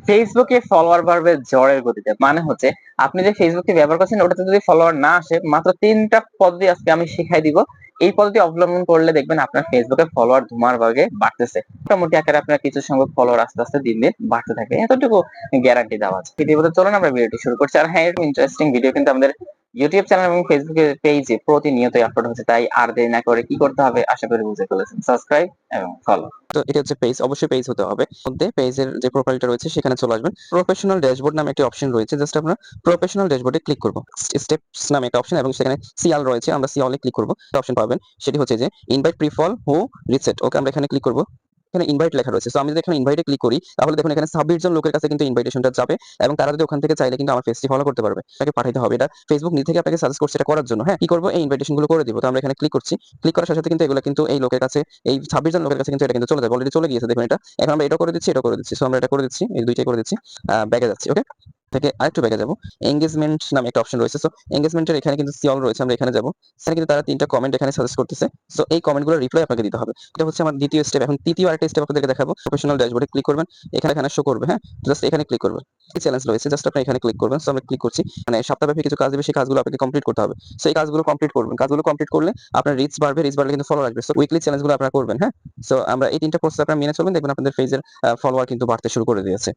ফেসবুকে ফলোয়ার বাড়বে ঝড়ের গতিতে। মানে হচ্ছে আপনি যে ফেসবুকটি ব্যবহার করছেন ওটাতে যদি ফলোয়ার না আসে, মাত্র ৩ টা পদ্ধতি আজকে আমি শিখাই দিব। এই পদ্ধতি অবলম্বন করলে দেখবেন আপনার ফেসবুকে ফলোয়ার ধুমার ভাগে বাড়তেছে। মোটামুটি আকারে আপনার কিছু সংখ্যক ফলোয়ার আস্তে, আস্তে দিন, দিন বাড়তে থাকে। এতটুকু গ্যারান্টি দেওয়া আছে। ভিডিওতে চলুন আমরা ভিডিওটি শুরু করছি। আর হ্যাঁ, এরকম ইন্টারেস্টিং ভিডিও কিন্তু আমাদের ইউটিউব চ্যানেল এবং ফেসবুকের পেজে প্রতিনিয়তই আপলোড হচ্ছে। তাই আর দেরি না করে কি করতে হবে আশা করি বুঝে ফেলেছেন। সাবস্ক্রাইব এবং ফলো। তো এটা হচ্ছে পেজ, অবশ্যই পেজ হতে হবে। মধ্যে পেজের যে প্রোফাইলটা রয়েছে সেখানে চলে আসবেন। প্রফেশনাল ড্যাশবোর্ড নামে একটি অপশন রয়েছে, জাস্ট আমরা প্রফেশনাল ড্যাশবোর্ডে ক্লিক করব। স্টেপস নামে একটা অপশন এবং সেখানে সিএল রয়েছে, আমরা সিএল এ ক্লিক করব। একটা অপশন পাবেন, সেটি হচ্ছে যে ইনভাইট প্রিফল হু রিসেট। ওকে, আমরা এখানে ক্লিক করব। এখানে ইনভাইট লেখা রয়েছে, সো আমি যদি এখানে ইনভাইটে ক্লিক করি তাহলে দেখুন এখানে 26 জন লোকের কাছে কিন্তু ইনভাইটেশনটা যাবে এবং তারা যদি ওখান থেকে চাইলে কিন্তু আমার পেজটি ফলো করতে পারবে। তাকে পাঠাইতে হবে, এটা ফেসবুক নিজে থেকে আপনাকে সাজেস্ট করছে এটা করার জন্য। হ্যাঁ, কি করব, এই ইনভাইটেশন গুলো করে দিব। তো আমরা এখানে ক্লিক করছি। ক্লিক করার সাথে সাথে কিন্তু এগুলো কিন্তু এই লোকের কাছে, এই 26 জন লোকের কাছে কিন্তু এটা কিন্তু চলে যাবে। অলরেডি চলে গিয়েছে, দেখুন এটা। এখন আমরা এটাও করে দিচ্ছি, এটাও করে দিচ্ছি। সো আমরা এটা করে দিচ্ছি, এই দুইটাই করে দিচ্ছি। ব্যাকে যাচ্ছি। ওকে, থেকে আরেকটু ব্যাকে যাব। এনগেজমেন্ট নামে একটা অপশন রয়েছে, সো এনগেজমেন্টের এখানে কিন্তু সিওল রয়েছে, আমরা এখানে যাব। সেখানে কিন্তু তারা 3টা কমেন্ট এখানে সাজেস্ট করতেছে। সো এই কমেন্টগুলোর রিপ্লাই আপনাকে দিতে হবে। এটা হচ্ছে আমার দ্বিতীয় স্টেপ। এখন তৃতীয় আরেকটা স্টেপ আপনাদেরকে দেখাবো। প্রফেশনাল ড্যাশবোর্ডে ক্লিক করবেন, এখানে শো করবে। হ্যাঁ, জাস্ট এখানে ক্লিক করবেন। এই চ্যালেঞ্জ রয়েছে, জাস্ট আপনি এখানে ক্লিক করবেন। সো আমরা ক্লিক করছি। মানে সপ্তাহব্যাপী কিছু কাজ দিবে, সেই কাজগুলো আপনাকে কমপ্লিট করতে হবে। সো এই কাজগুলো কমপ্লিট করবেন। কাজগুলো কমপ্লিট করলে আপনার রিচ বাড়বে, রিচ বাড়লে কিন্তু ফলোয়ার আসবে। সো উইকলি চ্যালেঞ্জগুলো আপনারা করবেন। হ্যাঁ, সো আমরা এই 3টা প্রসেস আপনারা মেনে চলবেন, দেখবেন আপনাদের পেজের ফলোয়ার কিন্তু বাড়তে শুরু করে দিয়েছে।